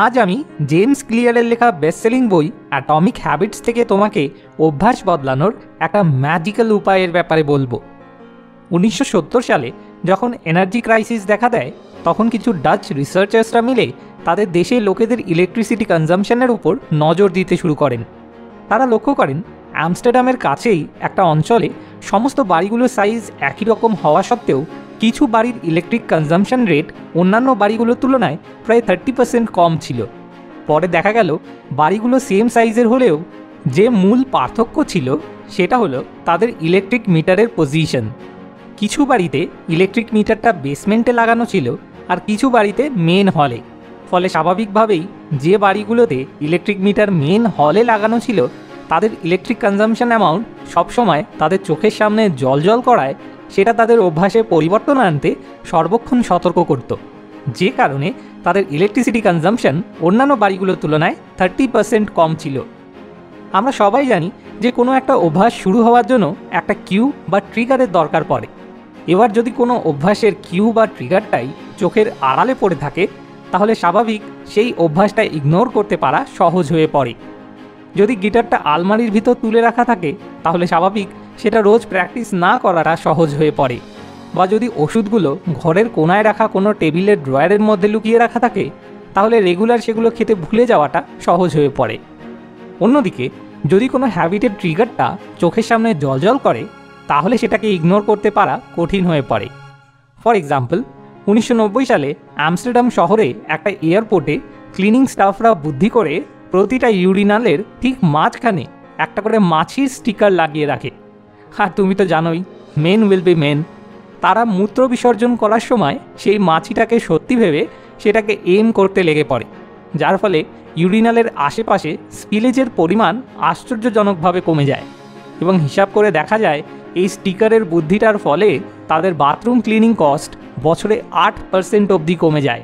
আজ আমি জেমস ক্লিয়ারের লেখা বেস্টসেলিং বই অ্যাটমিক হ্যাবিটস থেকে তোমাকে অভ্যাস বদলানোর একটা ম্যাজিক্যাল উপায়ের ব্যাপারে বলবো। 1970 সালে যখন এনার্জি ক্রাইসিস দেখা দেয়, তখন কিছু ডাচ রিসার্চার্সরা মিলে তাদের দেশে লোকেদের ইলেকট্রিসিটি কনজাম্পশনের উপর নজর দিতে শুরু করেন। তারা লক্ষ্য করেন আমস্টারডামের কাছেই একটা অঞ্চলে সমস্ত বাড়িগুলোর সাইজ একই রকম হওয়া সত্ত্বেও কিছু বাড়ির ইলেকট্রিক কনজাম্পশন রেট অন্যান্য বাড়িগুলোর তুলনায় প্রায় 30% কম ছিল। পরে দেখা গেল বাড়িগুলো সেম সাইজের হলেও যে মূল পার্থক্য ছিল সেটা হলো তাদের ইলেকট্রিক মিটারের পজিশন। কিছু বাড়িতে ইলেকট্রিক মিটারটা বেসমেন্টে লাগানো ছিল আর কিছু বাড়িতে মেন হলে। ফলে স্বাভাবিকভাবেই যে বাড়িগুলোতে ইলেকট্রিক মিটার মেন হলে লাগানো ছিল তাদের ইলেকট্রিক কনজাম্পশন অ্যামাউন্ট সবসময় তাদের চোখের সামনে জ্বলজ্বল করায় সেটা তাদের অভ্যাসে পরিবর্তন আনতে সর্বক্ষণ সতর্ক করত, যে কারণে তাদের ইলেকট্রিসিটি কনজাম্পশন অন্যান্য বাড়িগুলোর তুলনায় 30% কম ছিল। আমরা সবাই জানি যে কোনো একটা অভ্যাস শুরু হওয়ার জন্য একটা কিউ বা ট্রিগারের দরকার পড়ে। এবার যদি কোনো অভ্যাসের কিউ বা ট্রিগারটাই চোখের আড়ালে পড়ে থাকে, তাহলে স্বাভাবিক সেই অভ্যাসটা ইগনোর করতে পারা সহজ হয়ে পড়ে। যদি গিটারটা আলমারির ভিতর তুলে রাখা থাকে, তাহলে স্বাভাবিক সেটা রোজ প্র্যাকটিস না করাটা সহজ হয়ে পড়ে। বা যদি ওষুধগুলো ঘরের কোনায় রাখা কোনো টেবিলের ড্রয়ারের মধ্যে লুকিয়ে রাখা থাকে, তাহলে রেগুলার সেগুলো খেতে ভুলে যাওয়াটা সহজ হয়ে পড়ে। অন্যদিকে যদি কোনো হ্যাবিটের ট্রিগারটা চোখের সামনে জ্বলজ্বল করে, তাহলে সেটাকে ইগনোর করতে পারা কঠিন হয়ে পড়ে। ফর এক্সাম্পল, 1990 সালে আমস্টারডাম শহরে একটা এয়ারপোর্টে ক্লিনিং স্টাফরা বুদ্ধি করে প্রতিটা ইউরিনালের ঠিক মাঝখানে একটা করে মাছির স্টিকার লাগিয়ে রাখে। আর তুমি তো জানোই, মেন উইল বি মেন। তারা মূত্র বিসর্জন করার সময় সেই মাছিটাকে সত্যি ভেবে সেটাকে এম করতে লেগে পড়ে, যার ফলে ইউরিনালের আশেপাশে স্পিলেজের পরিমাণ আশ্চর্যজনকভাবে কমে যায়। এবং হিসাব করে দেখা যায় এই স্টিকারের বুদ্ধিটার ফলে তাদের বাথরুম ক্লিনিং কস্ট বছরে 8% অবধি কমে যায়।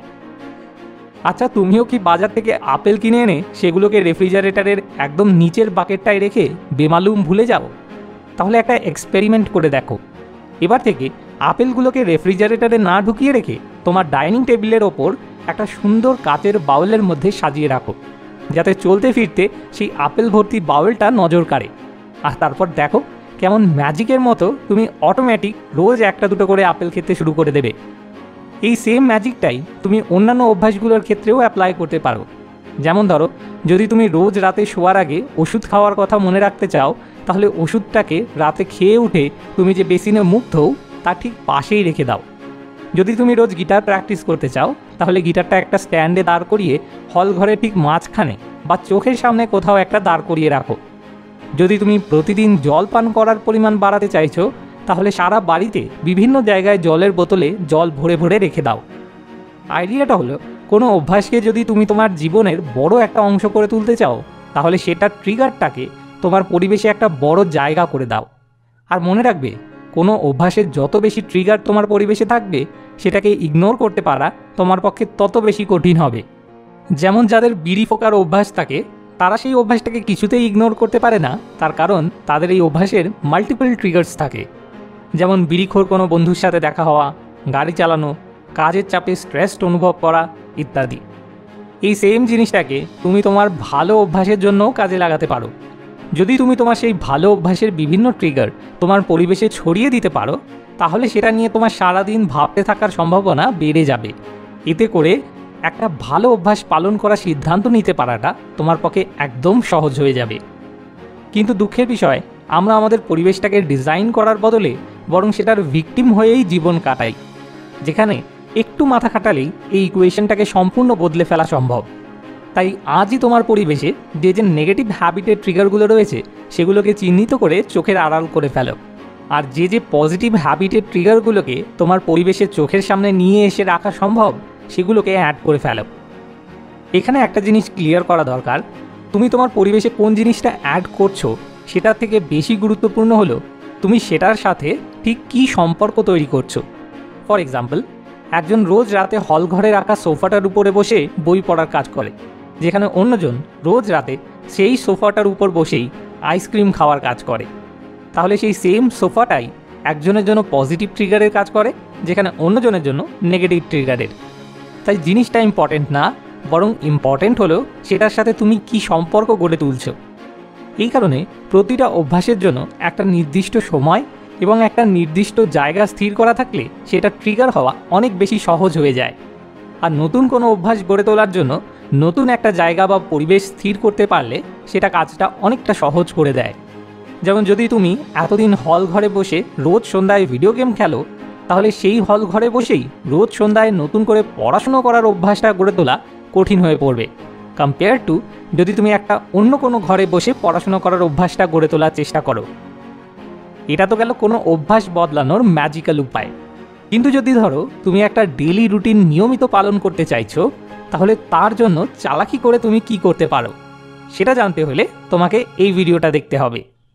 আচ্ছা, তুমিও কি বাজার থেকে আপেল কিনে এনে সেগুলোকে রেফ্রিজারেটরের একদম নিচের বাকেটটায় রেখে বেমালুম ভুলে যাও? তাহলে একটা এক্সপেরিমেন্ট করে দেখো। এবার থেকে আপেলগুলোকে রেফ্রিজারেটরে না ঢুকিয়ে রেখে তোমার ডাইনিং টেবিলের ওপর একটা সুন্দর কাচের বাউলের মধ্যে সাজিয়ে রাখো, যাতে চলতে ফিরতে সেই আপেল ভর্তি বাউলটা নজর কাড়ে। আর তারপর দেখো কেমন ম্যাজিকের মতো তুমি অটোমেটিক রোজ একটা দুটো করে আপেল খেতে শুরু করে দেবে। এই সেম ম্যাজিকটাই তুমি অন্যান্য অভ্যাসগুলোর ক্ষেত্রেও অ্যাপ্লাই করতে পারো। যেমন ধরো, যদি তুমি রোজ রাতে শোয়ার আগে ওষুধ খাওয়ার কথা মনে রাখতে চাও, তাহলে ওষুধটাকে রাতে খেয়ে উঠে তুমি যে বেসিনে মুখ ধোও তার ঠিক পাশেই রেখে দাও। যদি তুমি রোজ গিটার প্র্যাকটিস করতে চাও, তাহলে গিটারটা একটা স্ট্যান্ডে দাঁড় করিয়ে হল ঘরের ঠিক মাঝখানে বা চোখের সামনে কোথাও একটা দাঁড় করিয়ে রাখো। যদি তুমি প্রতিদিন জল পান করার পরিমাণ বাড়াতে চাইছো, তাহলে সারা বাড়িতে বিভিন্ন জায়গায় জলের বোতলে জল ভরে ভরে রেখে দাও। আইডিয়াটা হলো, কোনো অভ্যাসকে যদি তুমি তোমার জীবনের বড় একটা অংশ করে তুলতে চাও, তাহলে সেটার ট্রিগারটাকে তোমার পরিবেশে একটা বড় জায়গা করে দাও। আর মনে রাখবে, কোনো অভ্যাসের যত বেশি ট্রিগার তোমার পরিবেশে থাকবে, সেটাকে ইগনোর করতে পারা তোমার পক্ষে তত বেশি কঠিন হবে। যেমন যাদের বিড়ি ফোঁকার অভ্যাস থাকে, তারা সেই অভ্যাসটাকে কিছুতেই ইগনোর করতে পারে না, তার কারণ তাদের এই অভ্যাসের মাল্টিপল ট্রিগার্স থাকে। যেমন বিড়িখোর কোনো বন্ধুর সাথে দেখা হওয়া, গাড়ি চালানো, কাজের চাপে স্ট্রেসড অনুভব করা ইত্যাদি। এই সেম জিনিসটাকে তুমি তোমার ভালো অভ্যাসের জন্যও কাজে লাগাতে পারো। যদি তুমি তোমার সেই ভালো অভ্যাসের বিভিন্ন ট্রিগার তোমার পরিবেশে ছড়িয়ে দিতে পারো, তাহলে সেটা নিয়ে তোমার সারাদিন ভাবতে থাকার সম্ভাবনা বেড়ে যাবে। এতে করে একটা ভালো অভ্যাস পালন করার সিদ্ধান্ত নিতে পারাটা তোমার পক্ষে একদম সহজ হয়ে যাবে। কিন্তু দুঃখের বিষয়, আমরা আমাদের পরিবেশটাকে ডিজাইন করার বদলে বরং সেটার ভিকটিম হয়েই জীবন কাটাই, যেখানে একটু মাথা খাটালেই এই ইকুয়েশনটাকে সম্পূর্ণ বদলে ফেলা সম্ভব। তাই আজই তোমার পরিবেশে যে যে নেগেটিভ হ্যাবিটের ট্রিগারগুলো রয়েছে সেগুলোকে চিহ্নিত করে চোখের আড়াল করে ফেলো, আর যে যে পজিটিভ হ্যাবিটের ট্রিগারগুলোকে তোমার পরিবেশে চোখের সামনে নিয়ে এসে রাখা সম্ভব সেগুলোকে অ্যাড করে ফেলো। এখানে একটা জিনিস ক্লিয়ার করা দরকার, তুমি তোমার পরিবেশে কোন জিনিসটা অ্যাড করছো সেটার থেকে বেশি গুরুত্বপূর্ণ হলো তুমি সেটার সাথে ঠিক কী সম্পর্ক তৈরি করছো। ফর এক্সাম্পল, একজন রোজ রাতে হল ঘরে রাখা সোফাটার উপরে বসে বই পড়ার কাজ করে, যেখানে অন্যজন রোজ রাতে সেই সোফাটার উপর বসেই আইসক্রিম খাওয়ার কাজ করে। তাহলে সেই সেম সোফাটাই একজনের জন্য পজিটিভ ট্রিগারের কাজ করে, যেখানে অন্যজনের জন্য নেগেটিভ ট্রিগারের। তাই জিনিসটা ইম্পর্টেন্ট না, বরং ইম্পর্ট্যান্ট হলো সেটার সাথে তুমি কি সম্পর্ক গড়ে তুলছো। এই কারণে প্রতিটা অভ্যাসের জন্য একটা নির্দিষ্ট সময় এবং একটা নির্দিষ্ট জায়গা স্থির করা থাকলে সেটা ট্রিগার হওয়া অনেক বেশি সহজ হয়ে যায়। আর নতুন কোনো অভ্যাস গড়ে তোলার জন্য নতুন একটা জায়গা বা পরিবেশ স্থির করতে পারলে সেটা কাজটা অনেকটা সহজ করে দেয়। যেমন যদি তুমি এতদিন হল ঘরে বসে রোজ সন্ধ্যায় ভিডিও গেম খেলো, তাহলে সেই হল ঘরে বসেই রোজ সন্ধ্যায় নতুন করে পড়াশুনো করার অভ্যাসটা গড়ে তোলা কঠিন হয়ে পড়বে, কম্পেয়ার টু যদি তুমি একটা অন্য কোনো ঘরে বসে পড়াশুনো করার অভ্যাসটা গড়ে তোলার চেষ্টা করো। এটা তো গেল কোনো অভ্যাস বদলানোর ম্যাজিক্যাল উপায়। কিন্তু যদি ধরো তুমি একটা ডেইলি রুটিন নিয়মিত পালন করতে চাইছো, তাহলে তার জন্য চালাকি করে তুমি কি করতে পারো সেটা জানতে হলে তোমাকে এই ভিডিওটা দেখতে হবে।